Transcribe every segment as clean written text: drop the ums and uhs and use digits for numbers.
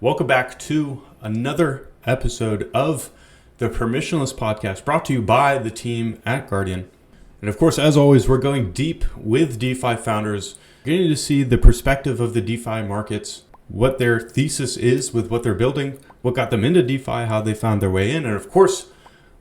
Welcome back to another episode of the Permissionless podcast brought to you by the team at Guardian. And of course, as always, we're going deep with DeFi founders, getting to see the perspective of the DeFi markets, what their thesis is with what they're building, what got them into DeFi, how they found their way in, and of course,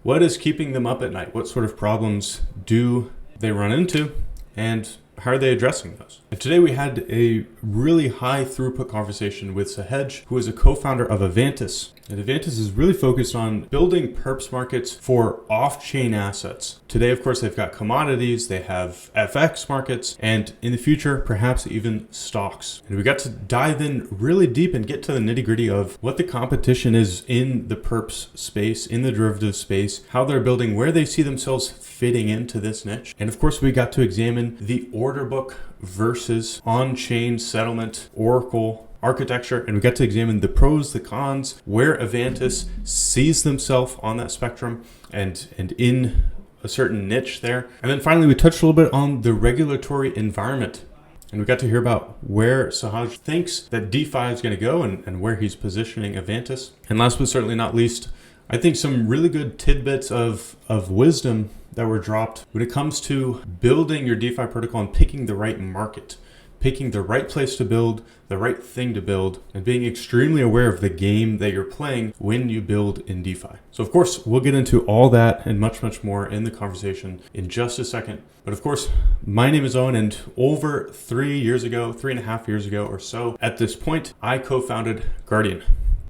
what is keeping them up at night? What sort of problems do they run into, and how are they addressing those? And today we had a really high throughput conversation with Sahej, who is a co-founder of Avantis. And Avantis is really focused on building perps markets for off-chain assets. Today, of course, they've got commodities, they have FX markets, and in the future, perhaps even stocks. And we got to dive in really deep and get to the nitty-gritty of what the competition is in the perps space, in the derivative space, how they're building, where they see themselves fitting into this niche. And of course, we got to examine the order book versus on-chain settlement Oracle architecture, and we got to examine the pros, the cons, where Avantis sees themselves on that spectrum and in a certain niche there. And then finally, we touched a little bit on the regulatory environment. And we got to hear about where Sahej thinks that DeFi is going to go and where he's positioning Avantis. And last but certainly not least, I think some really good tidbits of wisdom that were dropped when it comes to building your DeFi protocol and picking the right market, picking the right place to build, the right thing to build, and being extremely aware of the game that you're playing when you build in DeFi. So of course, we'll get into all that and much, much more in the conversation in just a second. But of course, my name is Owen, and over 3.5 years ago or so, at this point, I co-founded Guardian.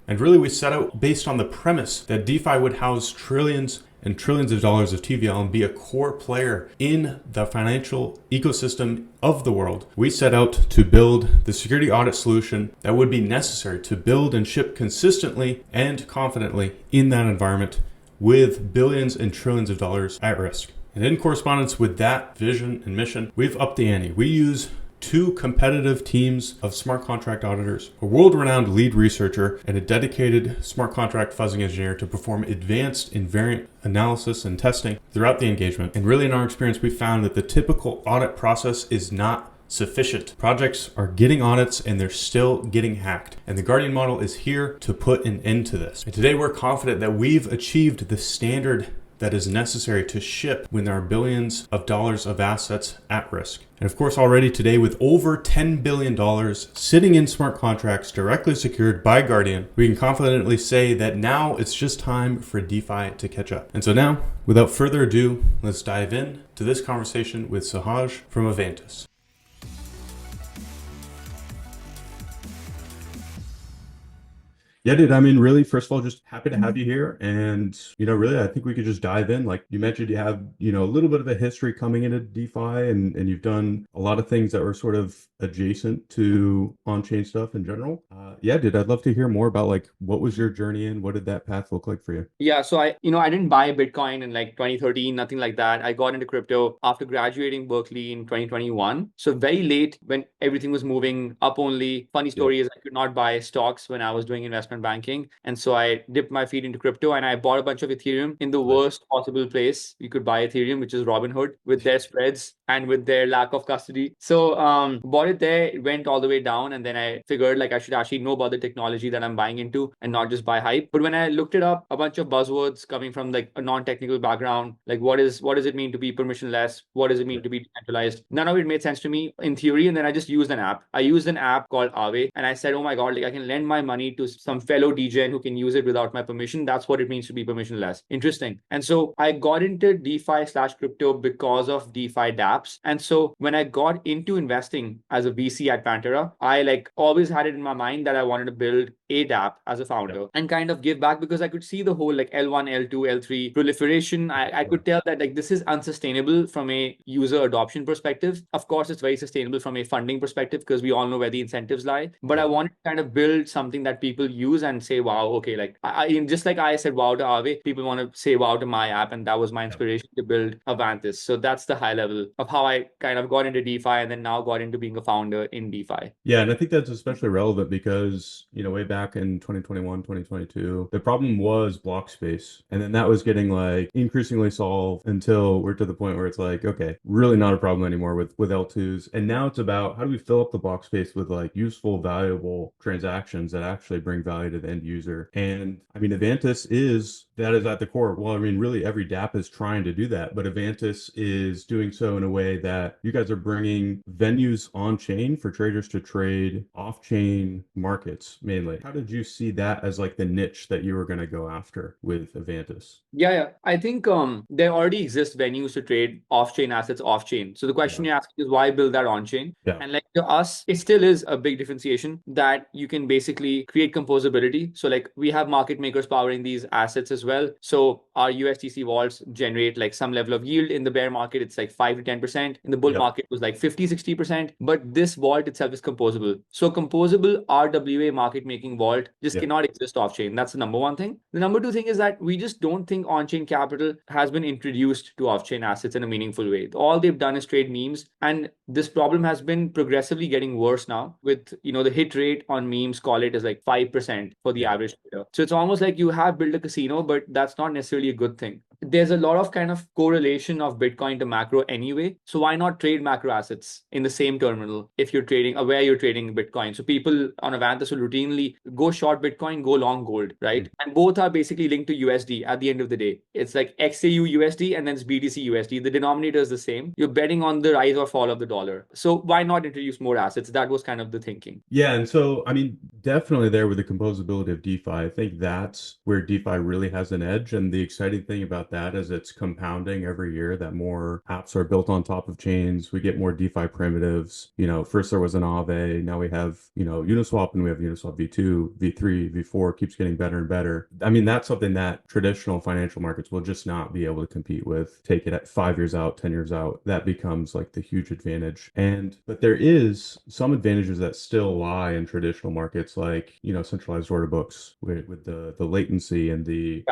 And really, we set out based on the premise that DeFi would house trillions and trillions of dollars of TVL and be a core player in the financial ecosystem of the world. We set out to build the security audit solution that would be necessary to build and ship consistently and confidently in that environment with billions and trillions of dollars at risk. And in correspondence with that vision and mission, we've upped the ante. We use 2 competitive teams of smart contract auditors, a world-renowned lead researcher, and a dedicated smart contract fuzzing engineer to perform advanced invariant analysis and testing throughout the engagement. And really, in our experience, we found that the typical audit process is not sufficient. Projects are getting audits and they're still getting hacked. And the Guardian model is here to put an end to this. And today we're confident that we've achieved the standard that is necessary to ship when there are billions of dollars of assets at risk. And of course, already today, with over $10 billion sitting in smart contracts directly secured by Guardian, we can confidently say that now it's just time for DeFi to catch up. And so now, without further ado, let's dive in to this conversation with Sahej from Avantis. Yeah, dude, I mean, really, first of all, just happy to have you here. And, really, I think we could just dive in. Like you mentioned, you have, a little bit of a history coming into DeFi and you've done a lot of things that were sort of adjacent to on-chain stuff in general. Yeah, dude, I'd love to hear more about like, what was your journey and what did that path look like for you? Yeah, so I didn't buy Bitcoin in like 2013, nothing like that. I got into crypto after graduating Berkeley in 2021. So very late when everything was moving up only. Funny story is I could not buy stocks when I was doing investment banking. And so I dipped my feet into crypto and I bought a bunch of Ethereum in the worst possible place you could buy Ethereum, which is Robinhood, with their spreads and with their lack of custody. So bought it there, it went all the way down. And then I figured like I should actually know about the technology that I'm buying into and not just buy hype. But when I looked it up, a bunch of buzzwords coming from like a non-technical background, like what does it mean to be permissionless? What does it mean to be decentralized? None of it made sense to me in theory. And then I just used an app. I used an app called Aave and I said, oh my God, like I can lend my money to some fellow degen who can use it without my permission. That's what it means to be permissionless. Interesting. And so I got into DeFi/crypto because of DeFi dApps. And so when I got into investing as a VC at Pantera, I like always had it in my mind that I wanted to build a dApp as a founder and kind of give back because I could see the whole like L1, L2, L3 proliferation. I could tell that like this is unsustainable from a user adoption perspective. Of course, it's very sustainable from a funding perspective because we all know where the incentives lie. But I wanted to kind of build something that people use and say, wow, okay, like I just like I said wow to Aave, people want to say wow to my app. And that was my inspiration to build Avantis. So that's the high level of how I kind of got into DeFi and then now got into being a founder in DeFi. Yeah, and I think that's especially relevant because, way back in 2021, 2022, the problem was block space. And then that was getting like increasingly solved until we're to the point where it's like, okay, really not a problem anymore with L2s. And now it's about how do we fill up the block space with like useful, valuable transactions that actually bring value value to the end user. And I mean, that is at the core. Well, I mean, really every DApp is trying to do that, but Avantis is doing so in a way that you guys are bringing venues on chain for traders to trade off chain markets mainly. How did you see that as like the niche that you were going to go after with Avantis? Yeah. I think there already exist venues to trade off-chain assets off-chain. So the question Yeah. you're asking is why build that on-chain? Yeah. And like to us, it still is a big differentiation that you can basically create composability. So like we have market makers powering these assets as well. So our USDC vaults generate like some level of yield. In the bear market, it's like 5 to 10%. In the bull Yep. market, it was like 50, 60%. But this vault itself is composable. So composable RWA market making vault just Yep. cannot exist off-chain. That's the number one thing. The number two thing is that we just don't think on-chain capital has been introduced to off-chain assets in a meaningful way. All they've done is trade memes, and this problem has been progressively getting worse now. With the hit rate on memes, call it is like 5% for the Yeah. average trader. So it's almost like you have built a casino, but that's not necessarily a good thing. There's a lot of kind of correlation of Bitcoin to macro anyway. So why not trade macro assets in the same terminal if you're trading where you're trading Bitcoin? So people on Avantis will routinely go short Bitcoin, go long gold, right? And both are basically linked to USD at the end of the day. It's like XAU USD and then it's BTC USD. The denominator is the same. You're betting on the rise or fall of the dollar. So why not introduce more assets? That was kind of the thinking. Yeah, and so I mean, definitely there with the composability of DeFi, I think that's where DeFi really has an edge. And the exciting thing about that is it's compounding every year that more apps are built on top of chains. We get more DeFi primitives. First there was an Aave, now we have, Uniswap, and we have Uniswap V2, V3, V4 keeps getting better and better. I mean, that's something that traditional financial markets will just not be able to compete with. Take it at 5 years out, 10 years out. That becomes like the huge advantage. But there is some advantages that still lie in traditional markets, like centralized order books with the latency and the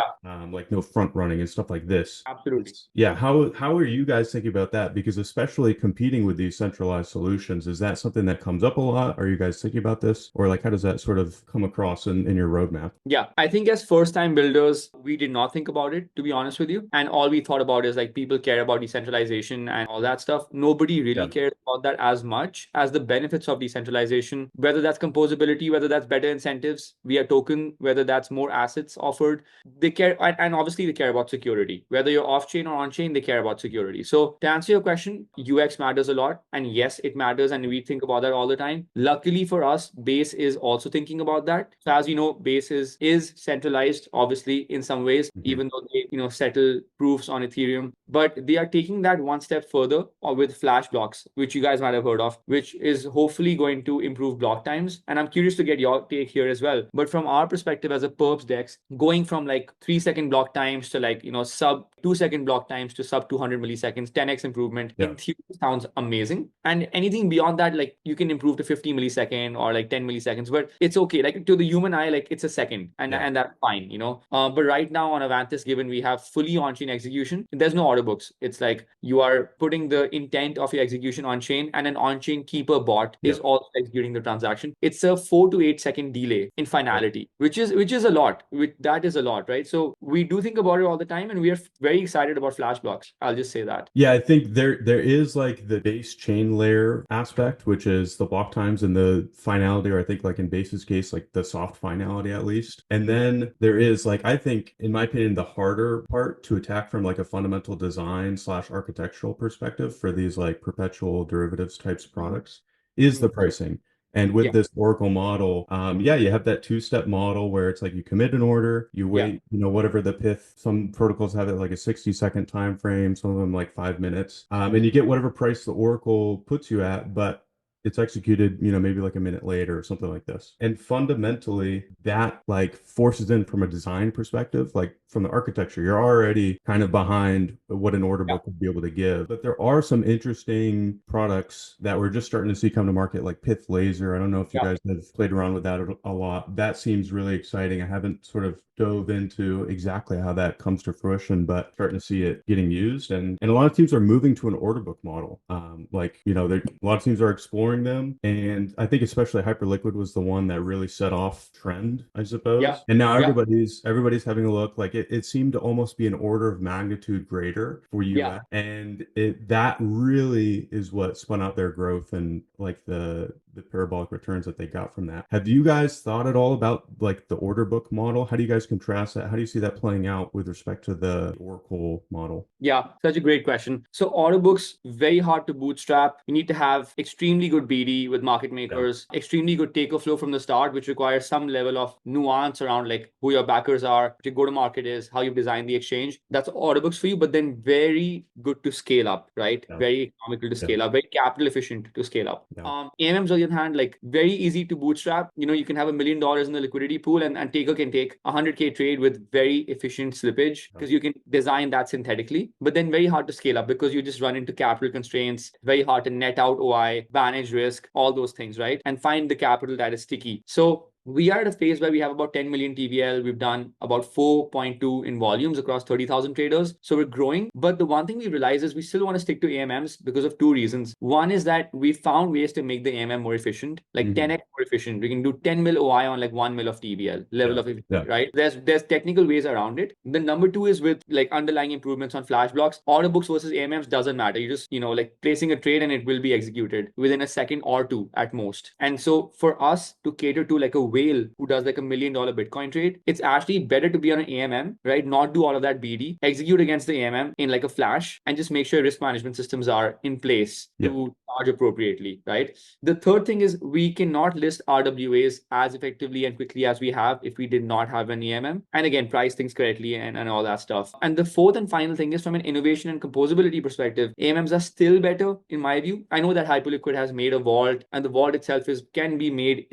like no front running and stuff like this. Absolutely. Yeah, how are you guys thinking about that? Because especially competing with these centralized solutions, is that something that comes up a lot? Are you guys thinking about this, or like how does that sort of come across in your roadmap? Yeah, I think as first time builders, we did not think about it, to be honest with you. And all we thought about is like people care about decentralization and all that stuff. Nobody really Yeah. cares about that as much as the benefits of decentralization, whether that's composability, whether that's better incentives via token, whether that's more assets offered. They care, and obviously they care about security. Whether you're off chain or on chain, they care about security. So to answer your question, UX matters a lot. And yes, it matters. And we think about that all the time. Luckily for us, Base is also thinking about that. So as you know, Base is centralized, obviously, in some ways, even though they settle proofs on Ethereum. But they are taking that one step further with Flash blocks, which you guys might have heard of, which is hopefully going to improve block times. And I'm curious to get your take here as well. But from our perspective as a perps dex, going from like 3-second block times to like sub 2-second block times to sub 200 milliseconds, 10x improvement in theory sounds amazing. And anything beyond that, like you can improve to 50 millisecond or like 10 milliseconds, but it's okay. Like to the human eye, like it's a second, and that's fine, But right now on Avantis, given we have fully on-chain execution, there's no order books. It's like you are putting the intent of your execution on chain, and an on-chain keeper bot is also executing the transaction. It's a 4 to 8 second delay in finality, which is a lot. That is a lot, right? So we do think about it all the time, and we are very excited about Flash blocks. I'll just say that. Yeah, I think there is like the base chain layer aspect, which is the block times and the finality, or I think like in Base's case, like the soft finality at least. And then there is like, I think, in my opinion, the harder part to attack from like a fundamental design / architectural perspective for these like perpetual derivatives types of products is the pricing. And with this Oracle model, you have that two-step model where it's like you commit an order, you wait, whatever the pith, some protocols have it like a 60-second time frame, some of them like 5 minutes, and you get whatever price the Oracle puts you at, but it's executed, maybe like a minute later or something like this. And fundamentally, that like forces in from a design perspective, like from the architecture, you're already kind of behind what an order book would be able to give. But there are some interesting products that we're just starting to see come to market, like Pith Laser. I don't know if you guys have played around with that a lot. That seems really exciting. I haven't sort of dove into exactly how that comes to fruition, but starting to see it getting used. And a lot of teams are moving to an order book model. A lot of teams are exploring them, and I think especially Hyperliquid was the one that really set off trend, I suppose. And now everybody's having a look. Like it seemed to almost be an order of magnitude greater for UX, and that really is what spun out their growth and like the the parabolic returns that they got from that. Have you guys thought at all about like the order book model? How do you guys contrast that? How do you see that playing out with respect to the Oracle model? Yeah, such a great question. So order books, very hard to bootstrap. You need to have extremely good BD with market makers, extremely good taker flow from the start, which requires some level of nuance around like who your backers are, what your go-to-market is, how you design the exchange. That's order books for you, but then very good to scale up, right? Yeah. Very economical to scale up, very capital efficient to scale up. Yeah. AMMs on the other hand, like very easy to bootstrap. You can have $1 million in the liquidity pool and taker can take a 100K trade with very efficient slippage because you can design that synthetically. But then very hard to scale up because you just run into capital constraints, very hard to net out OI, manage risk, all those things, right? And find the capital that is sticky. So we are at a phase where we have about 10 million TVL. We've done about 4.2 in volumes across 30,000 traders. So we're growing. But the one thing we realize is we still want to stick to AMMs because of two reasons. One is that we found ways to make the AMM more efficient, like 10x more efficient. We can do 10 mil OI on like 1 mil of TVL level of efficiency, right? There's technical ways around it. The number two is with like underlying improvements on flash blocks. Order books versus AMMs doesn't matter. You just, like placing a trade and it will be executed within a second or two at most. And so for us to cater to like a whale who does like $1 million Bitcoin trade, it's actually better to be on an AMM, right? Not do all of that BD, execute against the AMM in like a flash and just make sure risk management systems are in place to charge appropriately, right? The third thing is we cannot list RWAs as effectively and quickly as we have if we did not have an AMM. And again, price things correctly and all that stuff. And the fourth and final thing is from an innovation and composability perspective, AMMs are still better in my view. I know that Hyperliquid has made a vault and the vault itself can be made,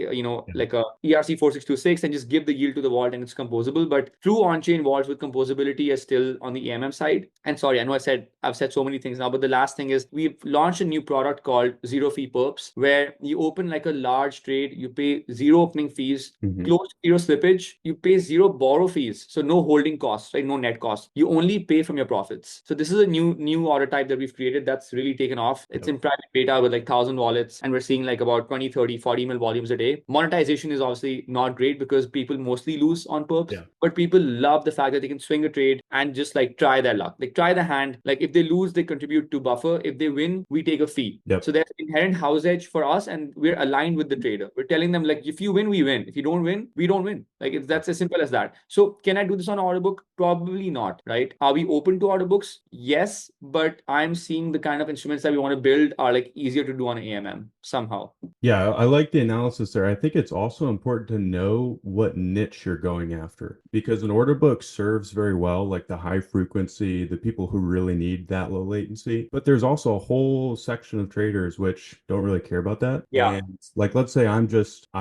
like a ERC4626 and just give the yield to the vault and it's composable. But true on-chain vaults with composability is still on the AMM side. And sorry, I know I've said so many things now, but the last thing is we've launched a new product called zero fee perps, where you open like a large trade, you pay zero opening fees, close zero slippage, you pay zero borrow fees. So no holding costs, right? No net costs. You only pay from your profits. So this is a new order type that we've created that's really taken off. It's in private beta with like 1,000 wallets, and we're seeing like about 20, 30, 40 mil volumes a day. Monetization is obviously not great because people mostly lose on perps, but people love the fact that they can swing a trade and just like try their luck, like try the hand. Like if they lose, they contribute to buffer. If they win, we take a fee. So there's inherent house edge for us, and we're aligned with the trader. We're telling them like, if you win, we win. If you don't win, we don't win. Like that's as simple as that. So can I do this on order book? Probably not, right? Are we open to order books? Yes, but I'm seeing the kind of instruments that we want to build are like easier to do on AMM somehow. Yeah, I like the analysis there. I think it's also important to know what niche you're going after, because an order book serves very well like the high frequency, the people who really need that low latency. But there's also a whole section of traders which don't really care about that. And like, let's say I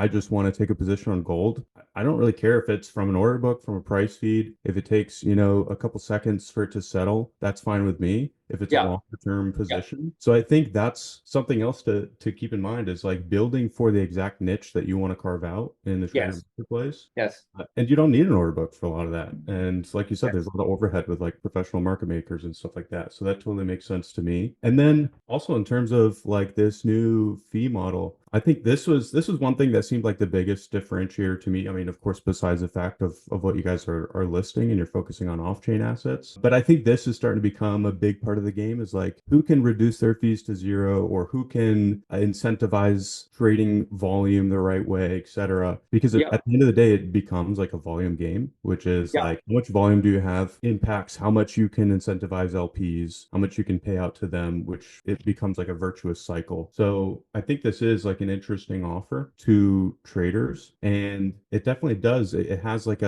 just want to take a position on gold. I don't really care if it's from an order book, from a price feed. If it takes, a couple seconds for it to settle, that's fine with me. If it's a longer term position. So I think that's something else to keep in mind, is like building for the exact niche that you want to carve out in the trader marketplace. And you don't need an order book for a lot of that. And like you said, there's a lot of overhead with like professional market makers and stuff like that. So that totally makes sense to me. And then also in terms of like this new fee model, I think this was one thing that seemed like the biggest differentiator to me. I mean, of course, besides the fact of what you guys are listing and you're focusing on off-chain assets. But I think this is starting to become a big part of the game, is like who can reduce their fees to zero, or who can incentivize trading volume the right way, etc. Because at the end of the day, it becomes like a volume game, which is like how much volume do you have impacts how much you can incentivize LPs, how much you can pay out to them, which it becomes like a virtuous cycle. So I think this is like an interesting offer to traders, and it definitely does. It has like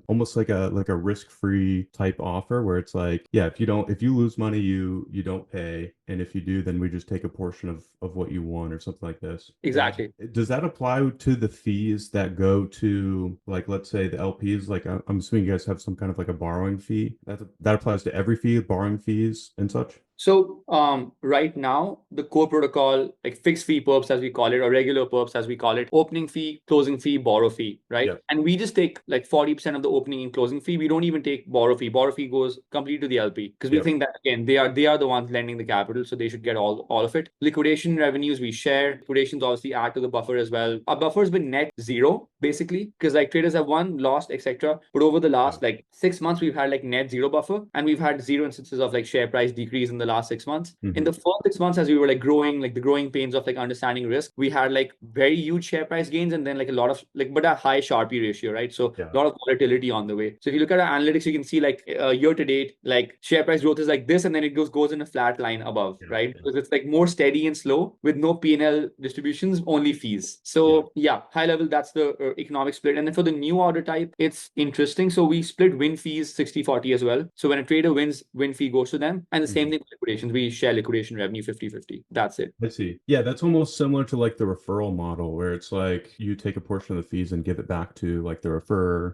almost like a risk-free type offer where it's like, if you lose money, you don't pay, and if you do, then we just take a portion of what you won or something like this. Exactly. Does that apply to the fees that go to, like, let's say the LPs? Like, I'm assuming you guys have some kind of like a borrowing fee that applies to every fee, borrowing fees and such. So right now, the core protocol, like fixed fee perps as we call it, or regular perps as we call it, opening fee, closing fee, borrow fee, right? And we just take like 40% of the opening and closing fee. We don't even take borrow fee. Borrow fee goes completely to the LP because we think that, again, they are the ones lending the capital, so they should get all of it. Liquidation revenues we share. Liquidations obviously add to the buffer as well. Our buffer has been net zero basically, because like traders have won, lost, etc. But over the last like 6 months, we've had like net zero buffer, and we've had zero instances of like share price decrease in the last 6 months. In the first 6 months, as we were like growing, like the growing pains of like understanding risk, we had like very huge share price gains and then like a lot of like, but a high Sharpie ratio, right? So a lot of volatility on the way. So if you look at our analytics, you can see like year to date, like share price growth is like this, and then it goes in a flat line above, right? Because it's like more steady and slow with no P&L distributions, only fees. So yeah, high level, that's the economic split. And then for the new order type, it's interesting. So we split win fees 60-40 as well. So when a trader wins, win fee goes to them. And the same thing with liquidations. We share liquidation revenue 50-50. That's it. I see. Yeah, that's almost similar to like the referral model where it's like you take a portion of the fees and give it back to like the referrer,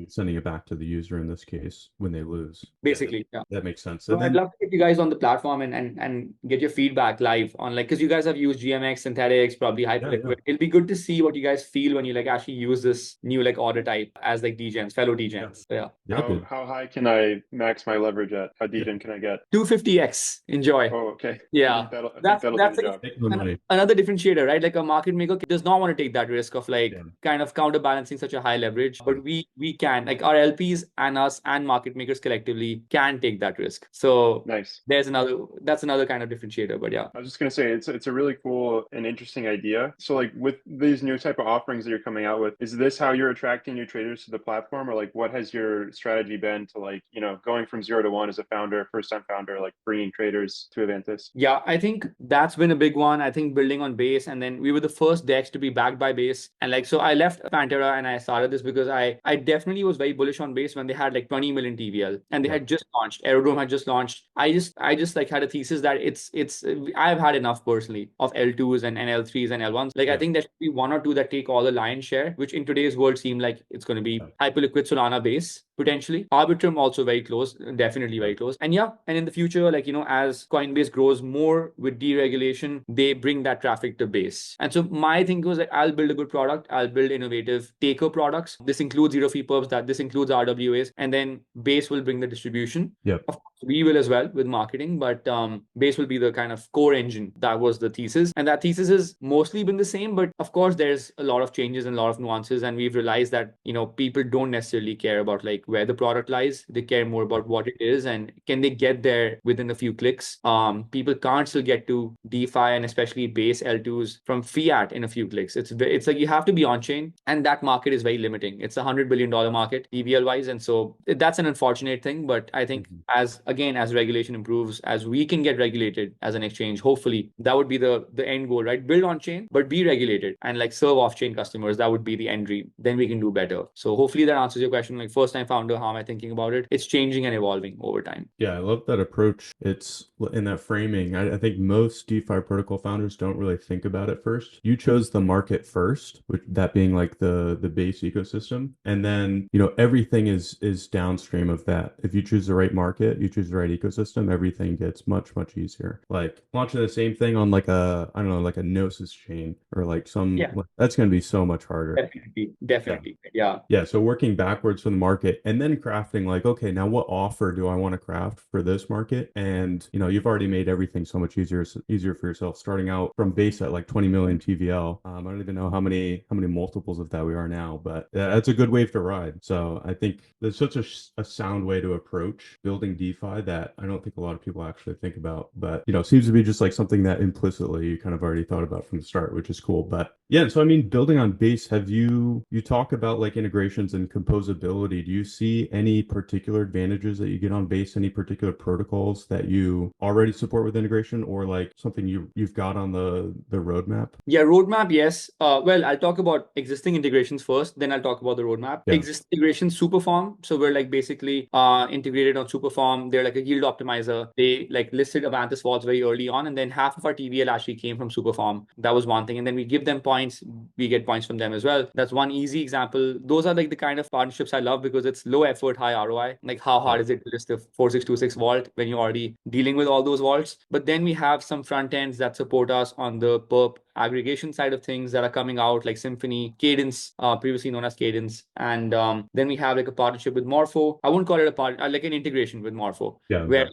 sending it back to the user in this case when they lose. Basically, that makes sense. So And I'd then love to get you guys on the platform and get your feedback live on like, because you guys have used GMX, synthetics, probably Hyperliquid. It'll be good to see what you guys feel when you like actually use this new like order type as like degens, fellow degens. So How high can I max my leverage at? How degen can I get? 250x. Enjoy. Oh, okay. Yeah. That's That's do the job. another differentiator, right? Like a market maker does not want to take that risk of like kind of counterbalancing such a high leverage, but we can, like our LPs and us and market makers collectively can take that risk. So nice. That's another kind of differentiator. But yeah, I was just gonna say it's a really cool and interesting idea. So like with these new type of offerings that you're coming out with, is this how you're attracting new traders to the platform, or like what has your strategy been to like, you know, going from 0 to 1 as a founder, first time founder, like bringing traders to Avantis? Yeah, I think that's been a big one. I think building on Base, and then we were the first DEX to be backed by Base. And like, so I left Pantera and I started this because I definitely was very bullish on Base when they had like 20 million TVL and they had just launched. Aerodrome had just launched. I just like had a thesis that I've had enough personally of L2s and L3s and L1s. Like I think there should be one or two that take all the lion's share, which in today's world seem like it's going to be Hyperliquid, Solana, Base potentially. Arbitrum also very close, definitely very close. And and in the future, like, you know, as Coinbase grows more with deregulation, they bring that traffic to Base. And so my thing was like, I'll build a good product. I'll build innovative taker products. This includes zero fee perps, that this includes RWAs, and then Base will bring the distribution. Of course, we will as well with marketing, but Base will be the kind of core engine. That was the thesis. And that thesis has mostly been the same, but of course, there's a lot of changes and a lot of nuances. And we've realized that, you know, people don't necessarily care about like where the product lies. They care more about what it is and can they get there within a few clicks. People can't still get to DeFi and especially Base L2s from fiat in a few clicks. It's like you have to be on chain, and that market is very limiting. It's $100 billion market TVL wise, and so that's an unfortunate thing. But I think as regulation improves, as we can get regulated as an exchange, hopefully that would be the end goal, right? Build on chain, but be regulated and like serve off chain customers. That would be the end dream. Then we can do better. So hopefully that answers your question. Like first time founder, how am I thinking about it? It's changing and evolving over time. Yeah, I love that approach. It's in that framing. I think most DeFi protocol founders don't really think about it first. You chose the market first, which that being like the Base ecosystem. And then, you know, everything is downstream of that. If you choose the right market, you choose the right ecosystem, everything gets much easier. Like launching the same thing on like a, I don't know, like a Gnosis chain or like some, that's going to be so much harder. Definitely. Yeah. So working backwards from the market and then crafting like, okay, now what offer do I want to craft for this market? And, you know, you've already made everything so much easier for yourself, starting out from Base at like 20 million TVL. I don't even know how many multiples of that we are now, but that's a good wave to ride. So I think there's such a sound way to approach building DeFi that I don't think a lot of people actually think about, but, you know, seems to be just like something that implicitly you kind of already thought about from the start, which is cool. But yeah, so I mean, building on Base, you talk about like integrations and composability. Do you see any particular advantages that you get on Base, any particular protocols that you already support with integration, or like something you've got on the roadmap? Yeah, roadmap, yes. Well, I'll talk about existing integrations first, then I'll talk about the roadmap. Existing integrations, Superform. So we're like basically integrated on Superform. They're like a yield optimizer. They like listed Avantis vaults very early on, and then half of our TVL actually came from Superform. That was one thing. And then we give them points. We get points from them as well. That's one easy example. Those are like the kind of partnerships I love because it's low effort, high ROI. Like how hard is it to list a 4626 vault when you're already dealing with all those vaults? But then we have some front ends that support us on the perp aggregation side of things that are coming out, like Symphony, Cadence, previously known as Cadence. And then we have like a partnership with Morpho. I wouldn't call it a like an integration with Morpho, where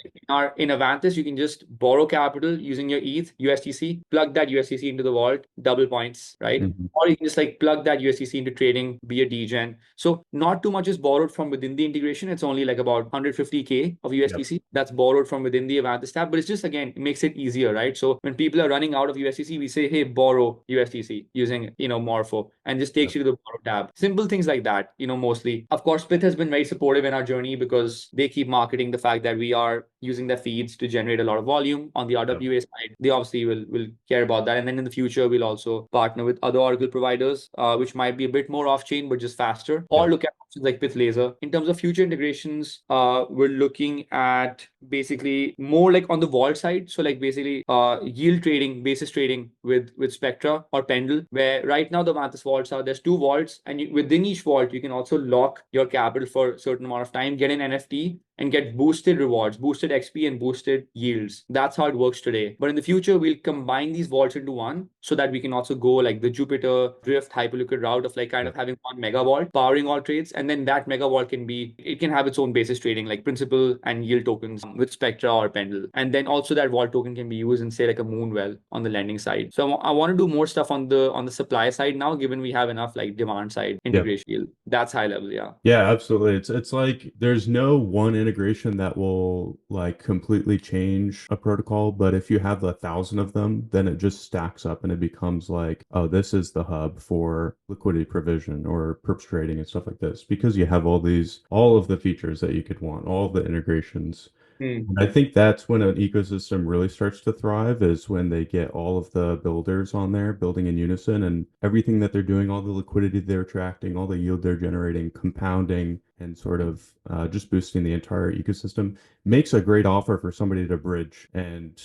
in Avantis, you can just borrow capital using your ETH, USDC, plug that USDC into the vault, double points, right? Or you can just like plug that USDC into trading, be a degen. So not too much is borrowed from within the integration. It's only like about 150K of USDC that's borrowed from within the Avantis tab. But it's just, again, it makes it easier, right? So when people are running out of USDC, we say, hey, borrow USDC using, Morpho, and just takes you to the borrow tab. Simple things like that, mostly. Of course, Pith has been very supportive in our journey because they keep marketing the fact that we are using their feeds to generate a lot of volume. On the RWA side, they obviously will care about that. And then in the future, we'll also partner with other Oracle providers, which might be a bit more off-chain, but just faster, or look at options like Pith Laser. In terms of future integrations, we're looking at basically more like on the vault side. So like basically yield trading, basis trading with Spectra or Pendle, where right now the Avantis vaults there's 2 vaults, and within each vault, you can also lock your capital for a certain amount of time, get an NFT, and get boosted rewards, boosted XP, and boosted yields. That's how it works today. But in the future, we'll combine these vaults into one so that we can also go like the Jupiter Drift Hyperliquid route of like kind of having one mega vault powering all trades. And then that mega vault it can have its own basis trading, like principal and yield tokens with Spectra or Pendle. And then also that vault token can be used in say like a Moonwell on the lending side. So I want to do more stuff on the supply side now, given we have enough like demand side integration. That's high level. Yeah, absolutely. It's like there's no one integration that will like completely change a protocol, but if you have 1,000 of them, then it just stacks up and it becomes like, oh, this is the hub for liquidity provision or perps trading and stuff like this, because you have all of the features that you could want, all of the integrations. And I think that's when an ecosystem really starts to thrive, is when they get all of the builders on there building in unison, and everything that they're doing, all the liquidity they're attracting, all the yield they're generating, compounding, and sort of just boosting the entire ecosystem makes a great offer for somebody to bridge and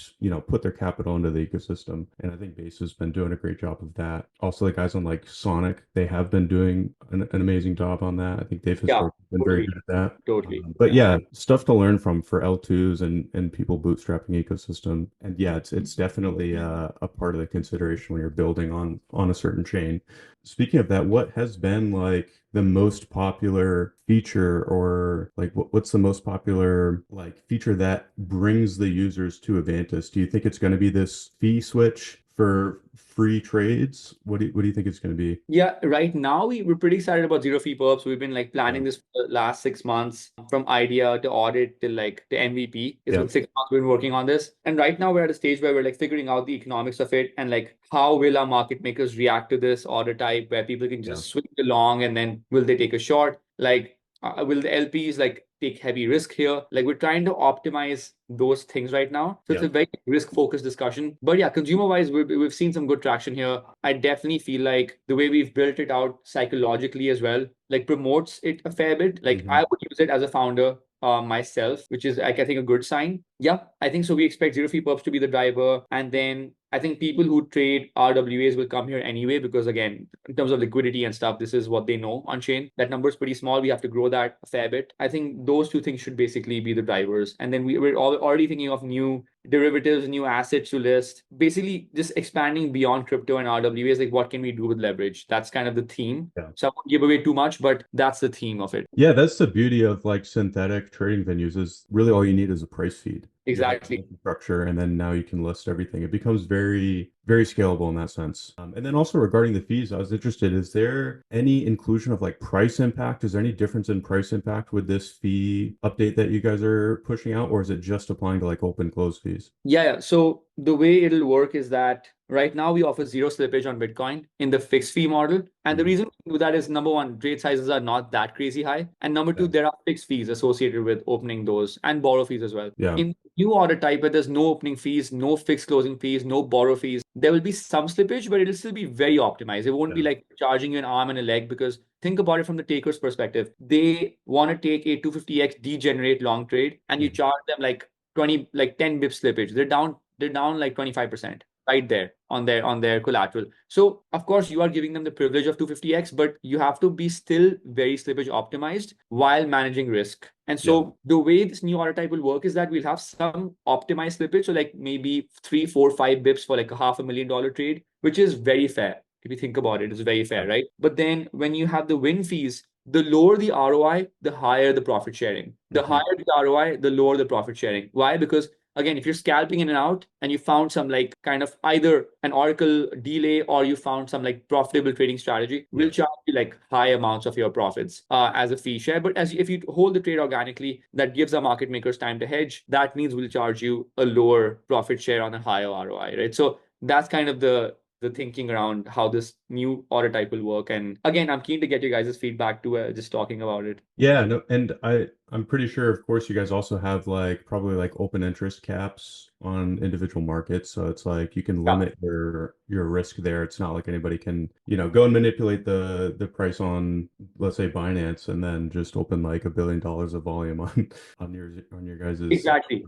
put their capital into the ecosystem. And I think Base has been doing a great job of that. Also, the guys on like Sonic, they have been doing an amazing job on that. I think they've historically been very good at that. Totally. But yeah, stuff to learn from for L2s and people bootstrapping ecosystem. And yeah, it's definitely a part of the consideration when you're building on a certain chain. Speaking of that, what has been like the most popular feature, or like what's the most popular like feature that brings the users to Avantis? Do you think it's going to be this fee switch for free trades? What do you think it's going to be? Yeah, right now we're pretty excited about zero fee perps. We've been like planning this for the last 6 months, from idea to audit to like the MVP. It's been 6 months we've been working on this. And right now we're at a stage where we're like figuring out the economics of it, and like how will our market makers react to this order type where people can just swing along, and then will they take a short? Like will the LPs like take heavy risk here? Like we're trying to optimize those things right now. So it's a very risk focused discussion. But yeah, consumer wise, we've seen some good traction here. I definitely feel like the way we've built it out psychologically as well, like promotes it a fair bit. Like I would use it as a founder myself, which is like I think a good sign. Yeah, I think so. We expect zero fee perps to be the driver, and then I think people who trade RWAs will come here anyway, because again, in terms of liquidity and stuff, this is what they know on chain. That number is pretty small. We have to grow that a fair bit. I think those two things should basically be the drivers. And then we're already thinking of new derivatives, new assets to list, basically just expanding beyond crypto and RWAs. Like what can we do with leverage? That's kind of the theme. So I won't give away too much, but that's the theme of it. Yeah, that's the beauty of like synthetic trading venues, is really all you need is a price feed. Exactly. Structure, and then now you can list everything. It becomes very, very scalable in that sense. And then also regarding the fees, I was interested, is there any inclusion of like price impact? Is there any difference in price impact with this fee update that you guys are pushing out, or is it just applying to like open close fees? Yeah. So the way it'll work is that right now we offer zero slippage on Bitcoin in the fixed fee model. And the reason we do that is, number one, trade sizes are not that crazy high. And number two, there are fixed fees associated with opening those, and borrow fees as well. In new order type, where there's no opening fees, no fixed closing fees, no borrow fees, there will be some slippage, but it'll still be very optimized. It won't be like charging you an arm and a leg, because think about it from the taker's perspective. They want to take a 250x degenerate long trade, and you charge them like 10 bips slippage. They're down like 25%. right there on their collateral. So of course you are giving them the privilege of 250x, but you have to be still very slippage optimized while managing risk. And so the way this new order type will work is that we'll have some optimized slippage, so like maybe 3, 4, 5 bips for like a $500,000 trade, which is very fair. If you think about it, it's very fair, right? But then when you have the win fees, the lower the ROI, the higher the profit sharing. The higher the ROI, the lower the profit sharing. Why? Because again, if you're scalping in and out and you found some like kind of either an oracle delay or you found some like profitable trading strategy, we'll charge you like high amounts of your profits as a fee share. But if you hold the trade organically, that gives our market makers time to hedge. That means we'll charge you a lower profit share on a higher ROI, right? So that's kind of the thinking around how this new order type will work. And again, I'm keen to get you guys' feedback to just talking about it. Yeah, no, and I'm pretty sure, of course, you guys also have like probably like open interest caps on individual markets. So it's like you can limit your risk there. It's not like anybody can, go and manipulate the price on, let's say, Binance and then just open like $1 billion of volume on your guys's. Exactly.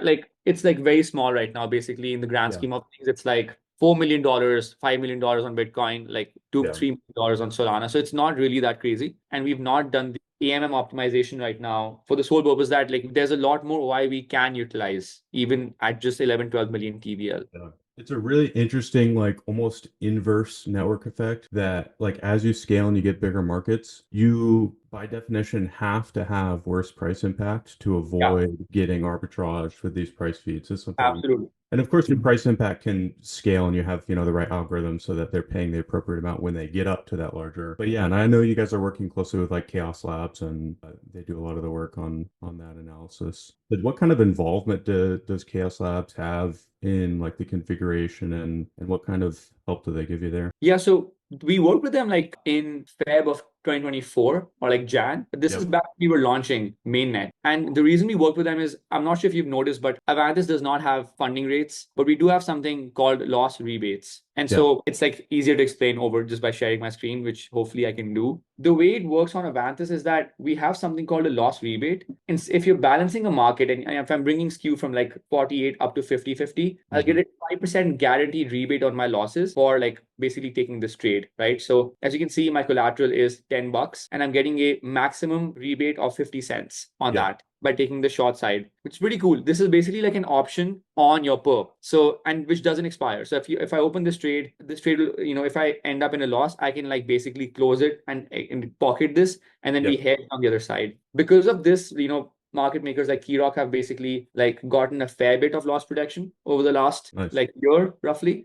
Like it's like very small right now, basically in the grand scheme of things. It's like $4 million, $5 million on Bitcoin, like $2, $3 million on Solana. So it's not really that crazy. And we've not done the AMM optimization right now for the sole purpose that like there's a lot more why we can utilize even at just 11, 12 million TVL. Yeah. It's a really interesting, like almost inverse network effect that like as you scale and you get bigger markets, you by definition have to have worse price impact to avoid getting arbitrage with these price feeds. It's something. Absolutely. And of course, your price impact can scale and you have, the right algorithm so that they're paying the appropriate amount when they get up to that larger. But yeah, and I know you guys are working closely with like Chaos Labs and they do a lot of the work on that analysis. But what kind of involvement does Chaos Labs have in like the configuration and what kind of help do they give you there? Yeah, so we worked with them like in Feb of 2024 or like Jan. This is back when we were launching mainnet. And the reason we worked with them is, I'm not sure if you've noticed, but Avantis does not have funding rates, but we do have something called loss rebates. And so it's like easier to explain over just by sharing my screen, which hopefully I can do. The way it works on Avantis is that we have something called a loss rebate. And if you're balancing a market and if I'm bringing skew from like 48 up to 50-50, I'll get a 5% guaranteed rebate on my losses for like basically taking this trade, right? So as you can see, my collateral is $10 and I'm getting a maximum rebate of 50 cents on that by taking the short side, which is pretty cool. This is basically like an option on your perp. So, and which doesn't expire. So if I open this trade will, if I end up in a loss, I can like basically close it and pocket this and then we hedge on the other side. Because of this, market makers like Keyrock have basically like gotten a fair bit of loss protection over the last like year, roughly.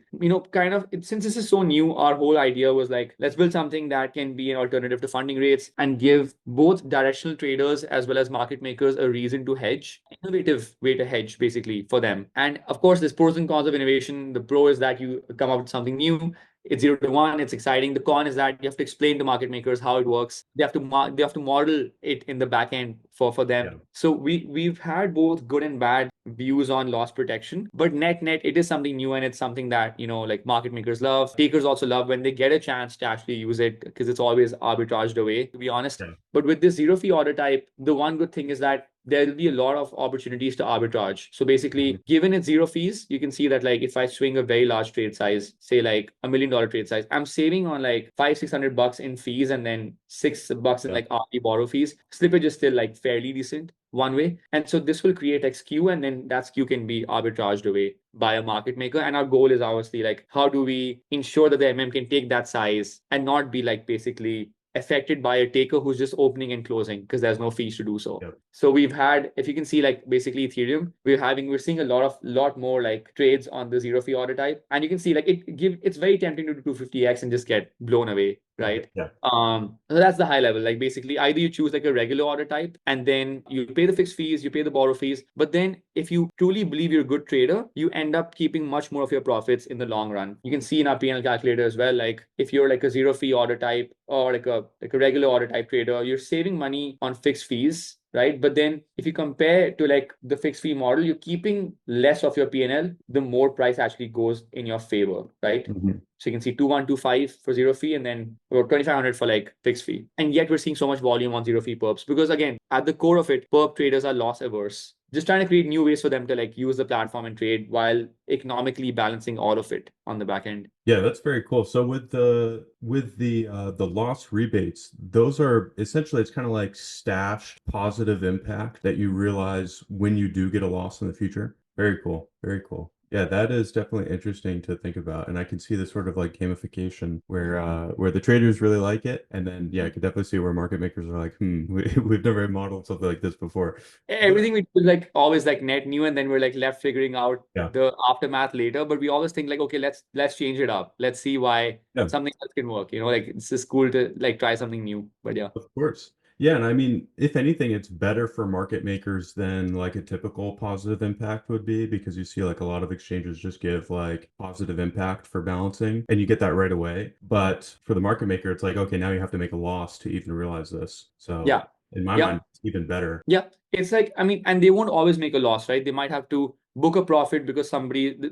Since this is so new, our whole idea was like, let's build something that can be an alternative to funding rates and give both directional traders as well as market makers a reason to hedge, innovative way to hedge basically for them. And of course, there's pros and cons of innovation. The pro is that you come up with something new. It's 0 to 1. It's exciting. The con is that you have to explain to market makers how it works. They have to model it in the back end for them. Yeah. So we've had both good and bad views on loss protection, but net it is something new and it's something that like market makers love. Takers also love when they get a chance to actually use it because it's always arbitraged away, to be honest. Yeah. But with this zero fee order type, the one good thing is that there will be a lot of opportunities to arbitrage. So basically, given it's zero fees, you can see that like if I swing a very large trade size, say like $1 million trade size, I'm saving on like $500-600 in fees and then $6 in like RP borrow fees. Slippage is still like fairly decent one way. And so this will create like skew and then that skew can be arbitraged away by a market maker. And our goal is obviously like, how do we ensure that the MM can take that size and not be like basically affected by a taker who's just opening and closing because there's no fees to do so. Yep. So we've had, if you can see like basically Ethereum, we're seeing a lot more like trades on the zero fee order type. And you can see like it's very tempting to do 250x and just get blown away. Right. Yeah. So that's the high level. Like basically either you choose like a regular order type and then you pay the fixed fees, you pay the borrow fees. But then if you truly believe you're a good trader, you end up keeping much more of your profits in the long run. You can see in our P&L calculator as well, like if you're like a zero fee order type or like a regular order type trader, you're saving money on fixed fees. Right. But then if you compare to like the fixed fee model, you're keeping less of your P&L, the more price actually goes in your favor. Right. Mm-hmm. So you can see 2125 for zero fee and then about 2500 for like fixed fee. And yet we're seeing so much volume on zero fee perps because again, at the core of it, perp traders are loss averse. just trying to create new ways for them to like use the platform and trade while economically balancing all of it on the back end. Yeah, that's very cool. So with the loss rebates, those are essentially it's kind of like stashed positive impact that you realize when you do get a loss in the future. Very cool. Very cool. Yeah, that is definitely interesting to think about. And I can see this sort of like gamification where the traders really like it. And then yeah, I could definitely see where market makers are like, we've never modeled something like this before. But Everything we do is like always like net new, and then we're like left figuring out yeah. the aftermath later. But we always think like, okay, let's change it up. Let's see why Yeah. something else can work. Like it's just cool to like try something new. But yeah. Of course. Yeah, and I mean, if anything, it's better for market makers than like a typical positive impact would be because you see like a lot of exchanges just give like positive impact for balancing and you get that right away. But for the market maker, it's like, okay, now you have to make a loss to even realize this. So Yeah. in my Yeah. mind, it's even better. Yeah. It's like, I mean, and they won't always make a loss, right? They might have to book a profit because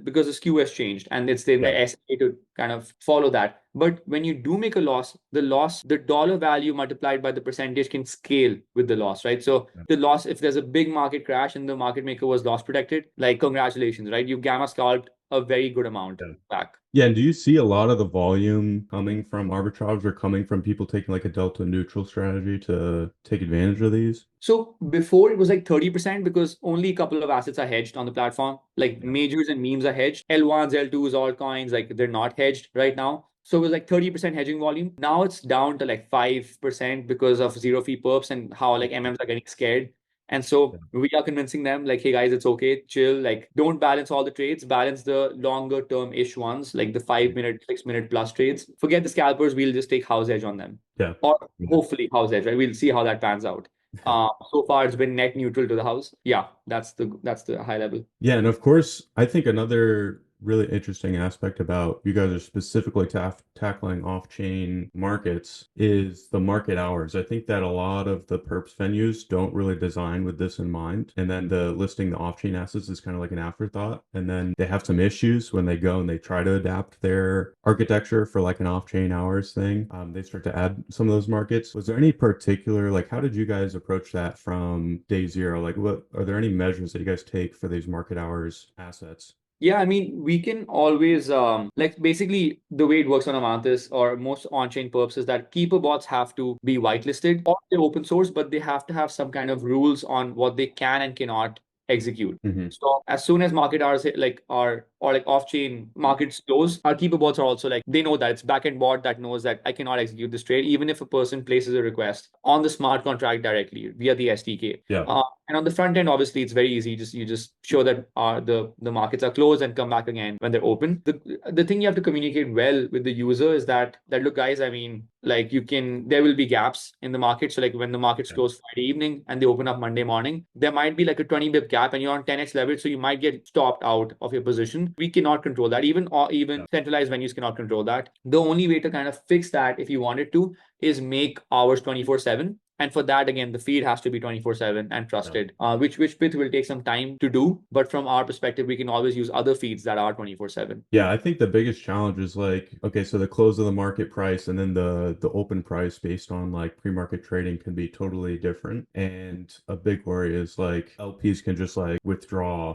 because the skew has changed and it's in Yeah. the SA to kind of follow that. But when you do make a loss, the dollar value multiplied by the percentage can scale with the loss, right? So Yeah. the loss, if there's a big market crash and the market maker was loss protected, like congratulations, right? You gamma scalped a very good amount Yeah. back. Yeah, and do you see a lot of the volume coming from arbitrage or coming from people taking like a delta neutral strategy to take advantage of these? So before it was like 30% because only a couple of assets are hedged on the platform. Like Yeah. majors and memes are hedged. L1s, L2s, altcoins, like they're not hedged right now. So it was like 30% hedging volume. Now it's down to like 5% because of zero fee perps and how like MMs are getting scared. And Yeah. so we are convincing them like, hey guys, it's okay, chill. Like don't balance all the trades, balance the longer term ish ones, like the 5 minute, 6 minute plus trades. Forget the scalpers, we'll just take house edge on them. Yeah. Or Yeah. hopefully house edge, right? We'll see how that pans out. So far it's been net neutral to the house. Yeah, that's the high level. Yeah, and of course, I think another really interesting aspect about you guys are specifically tackling off-chain markets is the market hours. I think that a lot of the perps venues don't really design with this in mind. And then the listing the off-chain assets is kind of like an afterthought. And then they have some issues when they go and they try to adapt their architecture for like an off-chain hours thing. They start to add some of those markets. Was there any particular, like, how did you guys approach that from day zero? Like, what are there any measures that you guys take for these market hours assets? Yeah, I mean, we can always like basically the way it works on Avantis or most on-chain perps is that keeper bots have to be whitelisted or they're open source, but they have to have some kind of rules on what they can and cannot execute. Hmm. So as soon as market hours hit, like are or like off-chain markets close, our keeper bots are also like they know that it's backend bot that knows that I cannot execute this trade, even if a person places a request on the smart contract directly via the SDK. Yeah. And on the front end, obviously, it's very easy. You just show that the markets are closed and come back again when they're open. The thing you have to communicate well with the user is that look, guys, I mean, like there will be gaps in the market. So like when the markets Yeah. close Friday evening and they open up Monday morning, there might be like a 20 bip gap and you're on 10x leverage, so you might get stopped out of your position. We cannot control that. Even Yeah. centralized venues cannot control that. The only way to kind of fix that, if you wanted to, is make hours 24/7. And for that, again, the feed has to be 24/7 and Yeah. trusted, which bit will take some time to do. But from our perspective, we can always use other feeds that are 24/7. Yeah, I think the biggest challenge is like, okay, so the close of the market price and then the open price based on like pre-market trading can be totally different. And a big worry is like LPs can just like withdraw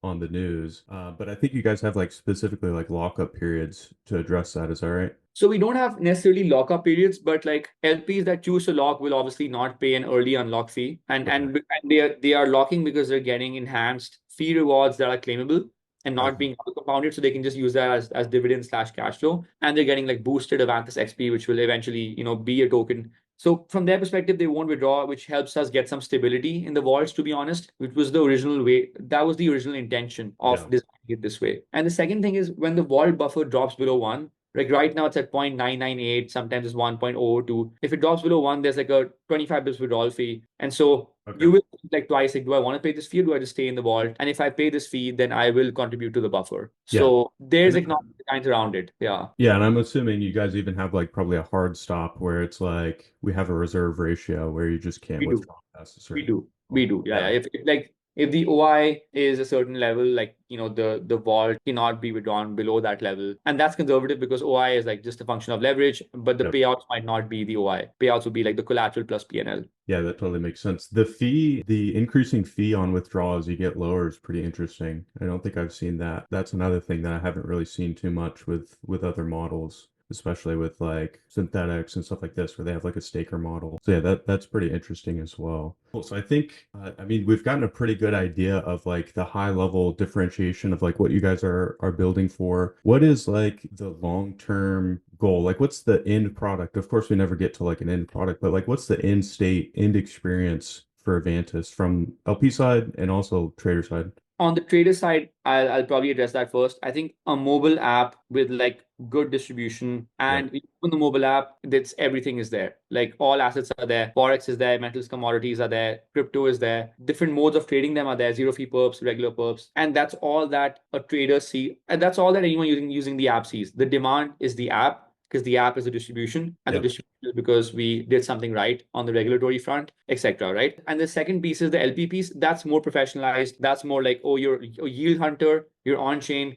on the news. But I think you guys have like specifically like lockup periods to address that. Is that right? So we don't have necessarily lockup periods, but like LPs that choose to lock will obviously not pay an early unlock fee, and Okay. and they are locking because they're getting enhanced fee rewards that are claimable and not Okay. being compounded, so they can just use that as dividends slash cash flow, and they're getting like boosted Avantis XP, which will eventually be a token. So from their perspective, they won't withdraw, which helps us get some stability in the vaults. To be honest, which was the original way, that was the original intention of Yeah. designing it this way. And the second thing is when the vault buffer drops below 1. Like right now it's at 0.998, sometimes it's 1.002. If it drops below 1, there's like a 25 bits withdrawal fee. And so Okay. you will think like twice, like, do I want to pay this fee or do I just stay in the vault? And if I pay this fee, then I will contribute to the buffer. Yeah. So there's And economic designs around it. Yeah. yeah, and I'm assuming you guys even have like probably a hard stop where it's like we have a reserve ratio where you just can't We do. withdraw past a We certain do. We point. do. Yeah. Yeah. If like If the OI is a certain level, like, the vault cannot be withdrawn below that level. And that's conservative because OI is like just a function of leverage, but the Yep. payouts might not be the OI. Payouts would be like the collateral plus PNL. Yeah, that totally makes sense. The increasing fee on withdrawals you get lower is pretty interesting. I don't think I've seen that. That's another thing that I haven't really seen too much with other models, especially with like synthetics and stuff like this, where they have like a staker model. So yeah, that's pretty interesting as well. Cool. So I think, I mean, we've gotten a pretty good idea of like the high level differentiation of like what you guys are building for. What is like the long-term goal? Like what's the end product? Of course, we never get to like an end product, but like what's the end state, end experience for Avantis from LP side and also trader side? On the trader side, I'll probably address that first. I think a mobile app with like good distribution, Yep. and on the mobile app, that's everything is there. Like all assets are there, forex is there, metals, commodities are there, crypto is there, different modes of trading them are there, zero fee perps, regular perps, and that's all that a trader see, and that's all that anyone using the app sees. The demand is the app, because the app is a distribution, and the Yep. distribution is because we did something right on the regulatory front, etc. Right? And the second piece is the LP piece. That's more professionalized. That's more like, oh, you're a yield hunter, you're on chain.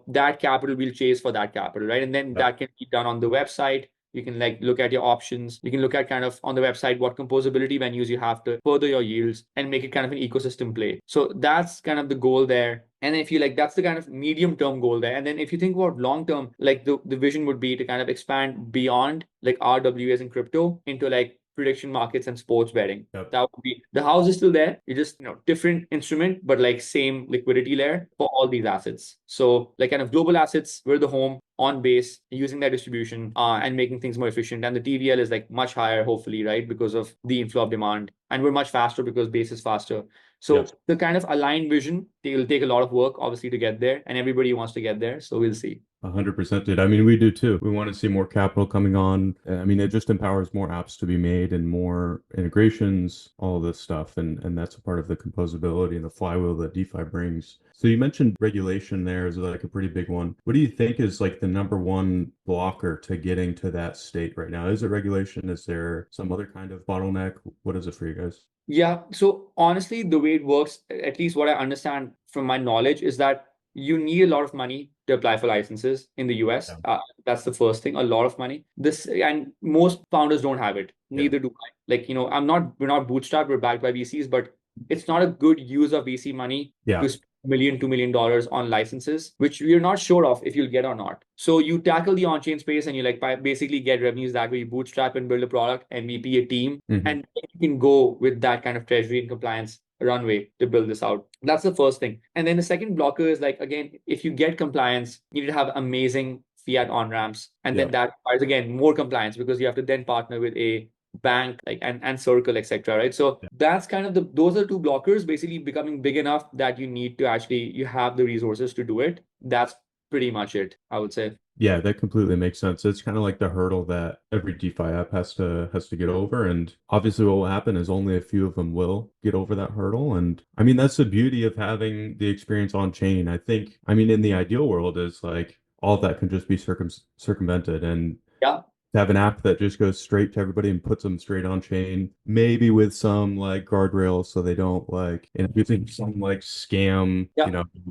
That capital will chase for that capital, right? And then Yep. that can be done on the website. You can like look at your options. You can look at kind of on the website what composability venues you have to further your yields and make it kind of an ecosystem play. So that's kind of the goal there. And if you like, that's the kind of medium term goal there. And then if you think about long term, like the vision would be to kind of expand beyond like RWAs and crypto into like prediction markets and sports betting. Yep. That would be, the house is still there. You just, different instrument, but like same liquidity layer for all these assets. So like kind of global assets, we're the home on base, using that distribution and making things more efficient. And the TVL is like much higher, hopefully, right? Because of the inflow of demand. And we're much faster because base is faster. So Yep. the kind of aligned vision, it will take a lot of work, obviously, to get there. And everybody wants to get there. So we'll see. 100% did. I mean, we do too. We want to see more capital coming on. I mean, it just empowers more apps to be made and more integrations, all of this stuff. And that's a part of the composability and the flywheel that DeFi brings. So you mentioned regulation there is like a pretty big one. What do you think is like the number one blocker to getting to that state right now? Is it regulation? Is there some other kind of bottleneck? What is it for you guys? Yeah. So honestly, the way it works, at least what I understand from my knowledge, is that you need a lot of money to apply for licenses in the US. Yeah. That's the first thing, a lot of money. This, and most founders don't have it. Yeah. Neither do I. Like, we're not bootstrapped, we're backed by VCs, but it's not a good use of VC money Yeah. to spend $1 million, $2 million on licenses, which we're not sure of if you'll get or not. So you tackle the on-chain space and you like basically get revenues that way. You bootstrap and build a product, MVP a team, Mhm. and you can go with that kind of treasury and compliance runway to build this out. That's the first thing. And then the second blocker is like, again, if you get compliance, you need to have amazing fiat on ramps. And then that requires, again, more compliance because you have to then partner with a bank like and circle, etc. Right? So that's kind of those are two blockers, basically becoming big enough that you need to actually, you have the resources to do it. That's pretty much it, I would say. Yeah, that completely makes sense. It's kind of like the hurdle that every DeFi app has to get over. And obviously what will happen is only a few of them will get over that hurdle. And I mean, that's the beauty of having the experience on chain. I mean, in the ideal world is like all of that can just be circumvented. And Yeah. to have an app that just goes straight to everybody and puts them straight on chain, maybe with some like guardrails so they don't like using some like scam,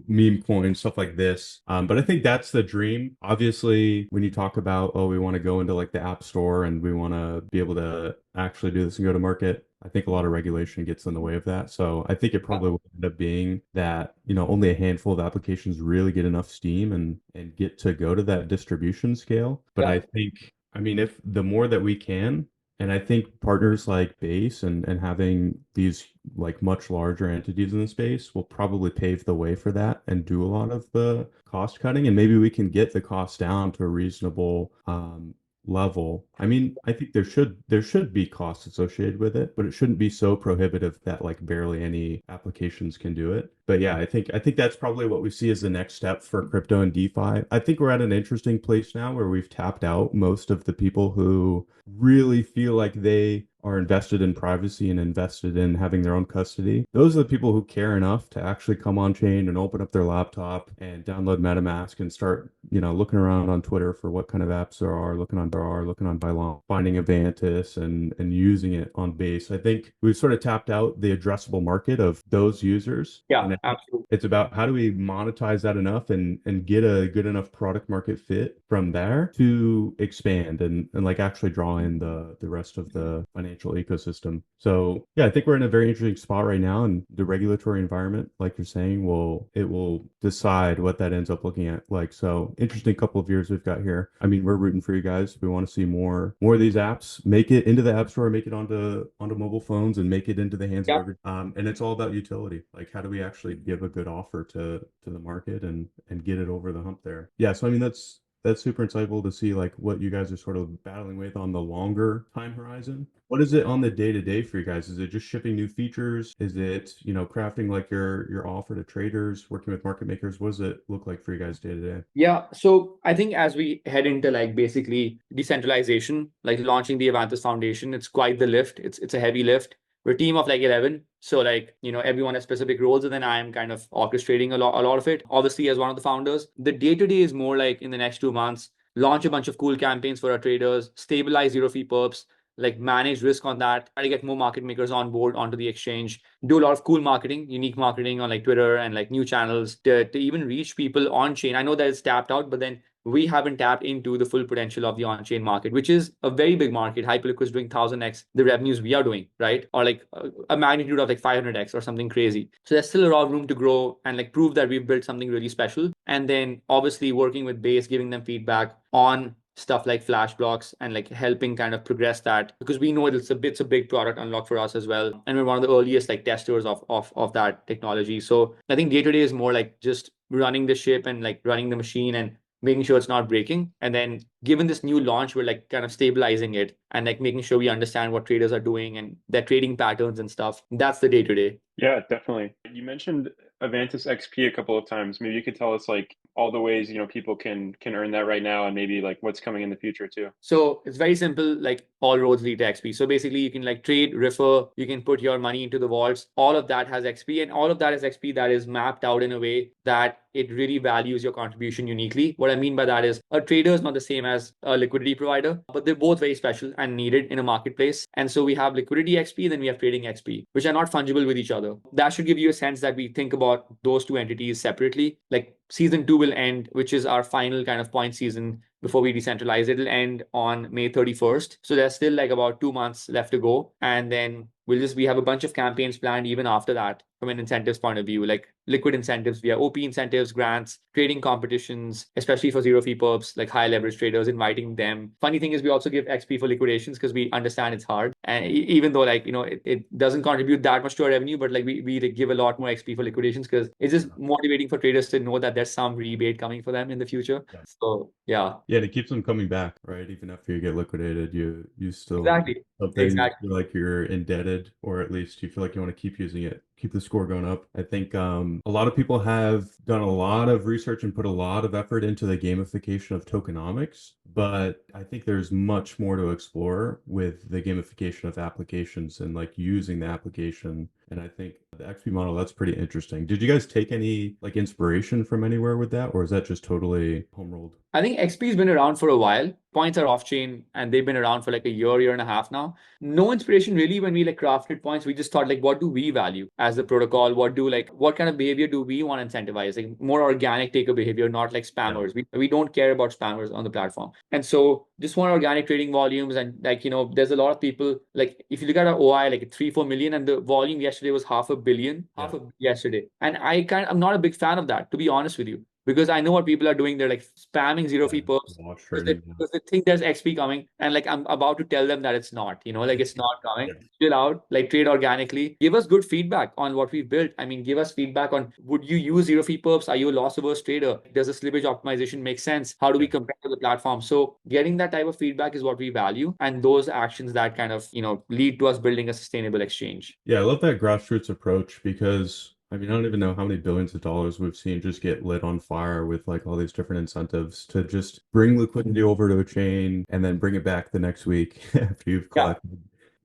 meme coin, stuff like this. But I think that's the dream. Obviously, when you talk about, oh, we want to go into like the app store and we want to be able to actually do this and go to market, I think a lot of regulation gets in the way of that. So I think it probably will end up being that, only a handful of applications really get enough steam and get to go to that distribution scale. But I think, I mean, if the more that we can, and I think partners like Base and having these like much larger entities in the space will probably pave the way for that and do a lot of the cost cutting. And maybe we can get the cost down to a reasonable level. I mean, I think there should be costs associated with it, but it shouldn't be so prohibitive that like barely any applications can do it. But yeah, I think that's probably what we see as the next step for crypto and DeFi. I think we're at an interesting place now where we've tapped out most of the people who really feel like they are invested in privacy and invested in having their own custody. Those are the people who care enough to actually come on chain and open up their laptop and download MetaMask and start, looking around on Twitter for what kind of apps there are, looking on Bylon, finding Avantis and using it on Base. I think we've sort of tapped out the addressable market of those users. Yeah, And absolutely. it's about how do we monetize that enough and get a good enough product market fit from there to expand and like actually draw in the rest of the financial ecosystem. So yeah, I think we're in a very interesting spot right now, and the regulatory environment, like you're saying, will decide what that ends up looking at like. So interesting couple of years we've got here. I mean, we're rooting for you guys. We want to see more of these apps make it into the app store, make it onto mobile phones, and make it into the hands of Yeah. every. And it's all about utility. Like, how do we actually give a good offer to the market and get it over the hump there? Yeah. So I mean, that's super insightful to see like what you guys are sort of battling with on the longer time horizon. What is it on the day to day for you guys? Is it just shipping new features? Is it, crafting like your offer to traders, working with market makers? What does it look like for you guys day to day? Yeah, so I think as we head into like basically decentralization, like launching the Avantis Foundation, it's quite the lift. It's a heavy lift. We're a team of like 11. So like, everyone has specific roles, and then I am kind of orchestrating a lot of it. Obviously, as one of the founders, the day-to-day is more like in the next 2 months, launch a bunch of cool campaigns for our traders, stabilize zero fee perps, like manage risk on that, try to get more market makers on board onto the exchange, do a lot of cool marketing, unique marketing on like Twitter and like new channels to even reach people on chain. I know that it's tapped out, but then we haven't tapped into the full potential of the on-chain market, which is a very big market. Hyperliquid is doing 1000x the revenues we are doing, right? Or like a magnitude of like 500x or something crazy. So there's still a lot of room to grow and like prove that we've built something really special. And then obviously working with Base, giving them feedback on stuff like flash blocks and like helping kind of progress that, because we know it's a big product unlock for us as well, and we're one of the earliest like testers of that technology. So I think day to day is more like just running the ship and like running the machine and making sure it's not breaking. And then given this new launch, we're like kind of stabilizing it and like making sure we understand what traders are doing and their trading patterns and stuff. That's the day to day. Yeah, definitely. You mentioned Avantis XP a couple of times. Maybe you could tell us like all the ways, people can earn that right now, and maybe like what's coming in the future too. So it's very simple, like all roads lead to XP. So basically you can like trade, refer, you can put your money into the vaults. All of that has XP, and all of that is XP that is mapped out in a way that it really values your contribution uniquely. What I mean by that is a trader is not the same as a liquidity provider, but they're both very special and needed in a marketplace. And so we have liquidity XP, then we have trading XP, which are not fungible with each other. That should give you a sense that we think about those two entities separately. Like season 2 will end, which is our final kind of point season before we decentralize. It'll end on May 31st. So there's still like about 2 months left to go. And then we have a bunch of campaigns planned even after that from an incentives point of view, like liquid incentives via OP incentives, grants, trading competitions, especially for zero fee perps, like high leverage traders, inviting them. Funny thing is we also give XP for liquidations because we understand it's hard. And even though like, it doesn't contribute that much to our revenue, but like we like, give a lot more XP for liquidations because it's just motivating for traders to know that there's some rebate coming for them in the future. Yeah. So yeah. Yeah, and it keeps them coming back, right? Even after you get liquidated, you still Exactly. something Exactly. you feel like you're indebted, or at least you feel like you want to keep using it, keep the score going up. I think a lot of people have done a lot of research and put a lot of effort into the gamification of tokenomics, but I think there's much more to explore with the gamification of applications and like using the application. And I think the XP model, that's pretty interesting. Did you guys take any like inspiration from anywhere with that, or is that just totally home rolled? I think XP's been around for a while. Points are off chain and they've been around for like a year and a half now. No inspiration really when we like crafted points. We just thought like, what do we value as the protocol? What kind of behavior do we want to incentivize? Like more organic taker behavior, not like spammers. We don't care about spammers on the platform. And so just want organic trading volumes. And like, there's a lot of people, like if you look at our OI, like 3-4 million, and the volume yesterday was half a billion yesterday. And I'm not a big fan of that, to be honest with you. Because I know what people are doing. They're like spamming zero fee perps Wash because they think there's XP coming. And like I'm about to tell them that it's not, like it's not coming. Yeah. Chill out, like trade organically. Give us good feedback on what we've built. I mean, give us feedback on would you use zero fee perps? Are you a loss averse trader? Does the slippage optimization make sense? How do we compare to the platform? So getting that type of feedback is what we value. And those actions that kind of, lead to us building a sustainable exchange. Yeah, I love that grassroots approach because I mean, I don't even know how many billions of dollars we've seen just get lit on fire with like all these different incentives to just bring liquidity over to a chain and then bring it back the next week after you've Yeah. collected.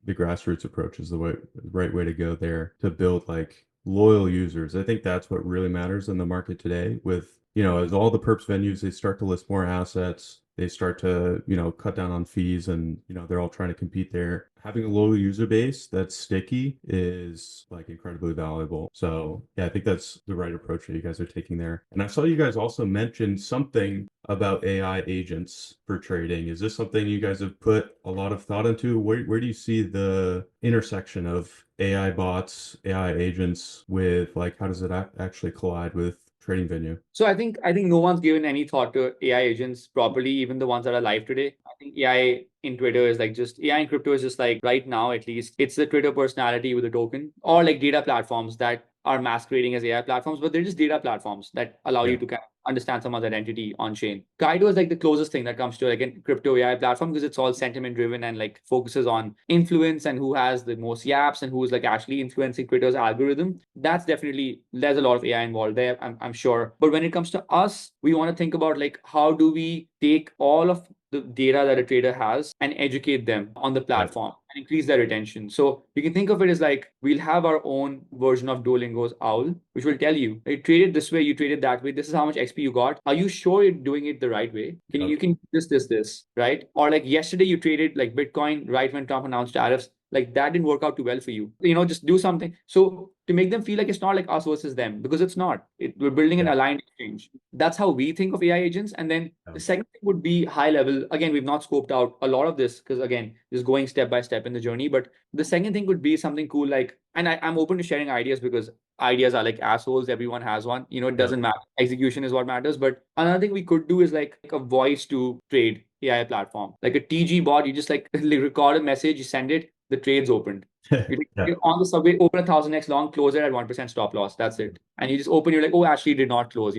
the grassroots approach is the right way to go there to build like loyal users. I think that's what really matters in the market today with, as all the perps venues, they start to list more assets, they start to, cut down on fees and, they're all trying to compete there. Having a loyal user base that's sticky is like incredibly valuable. So yeah, I think that's the right approach that you guys are taking there. And I saw you guys also mention something about AI agents for trading. Is this something you guys have put a lot of thought into? Where do you see the intersection of AI bots, AI agents with like, how does it actually collide with trading venue? So I think no one's given any thought to AI agents properly, even the ones that are live today. I think AI in Twitter is like just AI in crypto is just like right now at least it's the Twitter personality with a token or like data platforms that are masquerading as AI platforms, but they're just data platforms that allow you to kind of understand someone's identity on chain. Kaido is like the closest thing that comes to like a crypto AI platform because it's all sentiment driven and like focuses on influence and who has the most yaps and who is like actually influencing Twitter's algorithm. That's definitely there's a lot of AI involved there, I'm sure. But when it comes to us, we want to think about like how do we take all of the data that a trader has and educate them on the platform and increase their retention. So you can think of it as like we'll have our own version of Duolingo's Owl, which will tell you, you traded this way, you traded that way. This is how much XP you got. Are you sure you're doing it the right way? You can do this, right? Or like yesterday you traded like Bitcoin right when Trump announced tariffs. Like that didn't work out too well for you. Just do something. So to make them feel like it's not like us versus them, because it's not. We're building an aligned exchange. That's how we think of AI agents. And then the second thing would be high level. Again, we've not scoped out a lot of this because again, just going step by step in the journey. But the second thing would be something cool like, and I'm open to sharing ideas because ideas are like assholes. Everyone has one. It doesn't matter. Execution is what matters. But another thing we could do is like a voice to trade AI platform, like a TG bot. You just like record a message, you send it, the trade's opened. You're on the subway, open 1,000x long, close it at 1% stop loss. That's it. And you just open, you're like, oh, actually did not close,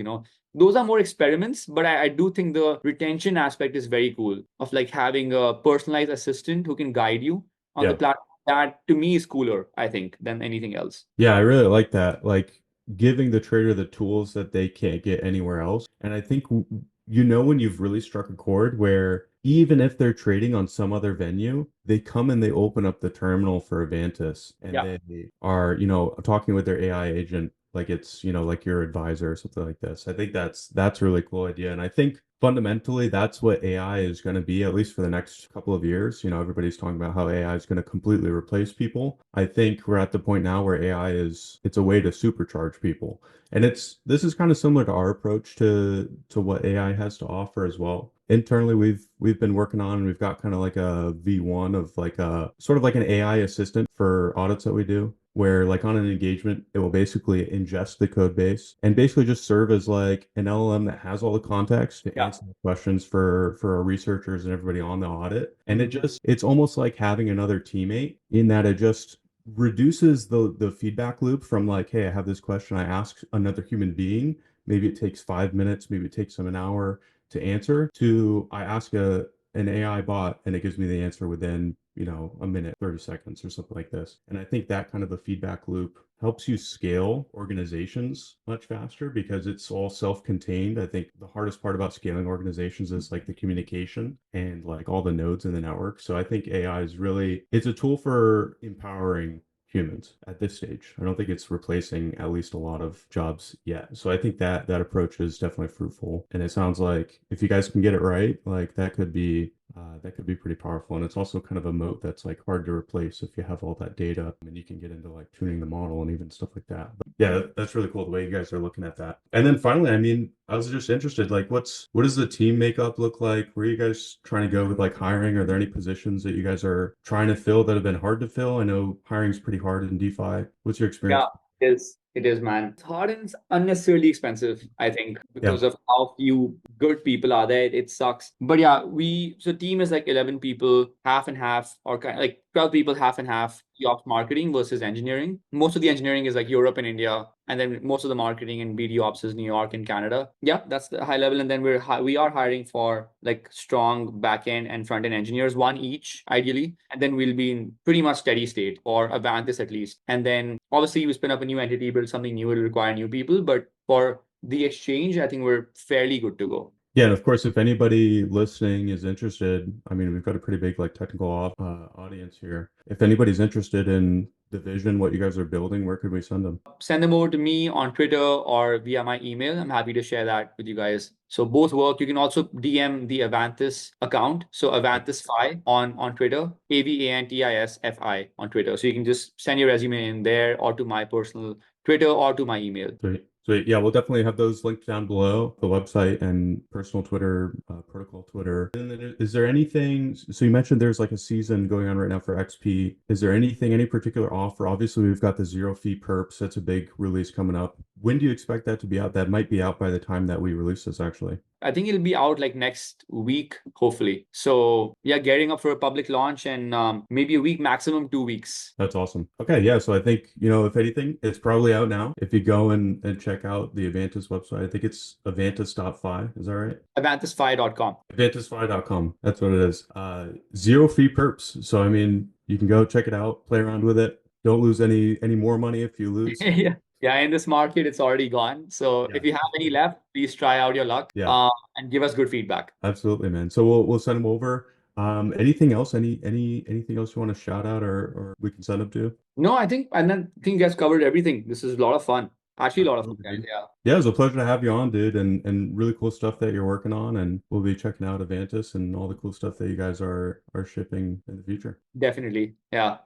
Those are more experiments, but I do think the retention aspect is very cool of like having a personalized assistant who can guide you on the platform. That to me is cooler, I think, than anything else. Yeah, I really like that. Like giving the trader the tools that they can't get anywhere else. And I think when you've really struck a chord where even if they're trading on some other venue, they come and they open up the terminal for Avantis and they are, talking with their AI agent like it's, like your advisor or something like this. I think that's a really cool idea. And I think fundamentally that's what AI is going to be, at least for the next couple of years. Everybody's talking about how AI is going to completely replace people. I think we're at the point now where it's a way to supercharge people. And this is kind of similar to our approach to what AI has to offer as well. Internally, we've been working on, we've got kind of like a V1 of like a sort of like an AI assistant for audits that we do, where like on an engagement, it will basically ingest the code base and basically just serve as like an LLM that has all the context to answer the questions for our researchers and everybody on the audit. And it's almost like having another teammate in that it just reduces the feedback loop from like, hey, I have this question, I ask another human being, maybe it takes 5 minutes, maybe it takes them an hour to answer, to I ask an AI bot and it gives me the answer within a minute, 30 seconds or something like this. And I think that kind of a feedback loop helps you scale organizations much faster because it's all self-contained. I think the hardest part about scaling organizations is like the communication and like all the nodes in the network. So I think AI it's a tool for empowering humans at this stage. I don't think it's replacing at least a lot of jobs yet. So I think that approach is definitely fruitful. And it sounds like if you guys can get it right, like that could be pretty powerful. And it's also kind of a moat that's like hard to replace if you have all that data and you can get into like tuning the model and even stuff like that. But yeah, that's really cool the way you guys are looking at that. And then finally, I mean, I was just interested, like what does the team makeup look like? Where are you guys trying to go with like hiring? Are there any positions that you guys are trying to fill that have been hard to fill? I know hiring's pretty hard in DeFi. What's your experience? Yeah, it is, man. It's hard and it's unnecessarily expensive, I think, because of how few good people are there. It sucks. But yeah, so team is like 11 people, half and half, or kind of like 12 people, half and half, ops marketing versus engineering. Most of the engineering is like Europe and India, and then most of the marketing and BD ops is New York and Canada. Yeah, that's the high level. And then we are hiring for like strong back end and front end engineers, one each ideally, and then we'll be in pretty much steady state or Avantis at least. And then obviously we spin up a new entity, build something new, it'll require new people. But for the exchange, I think we're fairly good to go. Yeah, and of course, if anybody listening is interested, I mean, we've got a pretty big like technical audience here. If anybody's interested in the vision, what you guys are building, where could we send them? Send them over to me on Twitter or via my email. I'm happy to share that with you guys. So both work. You can also DM the Avantis account. So Avantis Fi on Twitter, AVANTISFI on Twitter. So you can just send your resume in there or to my personal Twitter or to my email. Sweet. Sweet. Yeah, we'll definitely have those linked down below, the website and personal Twitter, protocol Twitter. And then is there anything, so you mentioned there's like a season going on right now for XP. Is there anything, any particular offer? Obviously, we've got the zero fee perps. That's a big release coming up. When do you expect that to be out? That might be out by the time that we release this, actually. I think it'll be out like next week, hopefully. So yeah, gearing up for a public launch and maybe a week, maximum 2 weeks. That's awesome. Okay, yeah. So I think, if anything, it's probably out now. If you go and check out the Avantis website, I think it's avantis.fi. Is that right? Avantisfi.com. Avantisfi.com. That's what it is. Zero fee perps. So I mean, you can go check it out, play around with it. Don't lose any more money if you lose. Yeah. Yeah, in this market, it's already gone. So Yeah. if you have any left, please try out your luck. Yeah. And give us good feedback. Absolutely, man. So we'll send them over. Anything else? Anything else you want to shout out or we can send them to? No, I think you guys covered everything. This is a lot of fun. Actually, a lot of fun, Absolutely, guys. dude. Yeah. Yeah, it was a pleasure to have you on, dude, and really cool stuff that you're working on, and we'll be checking out Avantis and all the cool stuff that you guys are shipping in the future. Definitely. Yeah.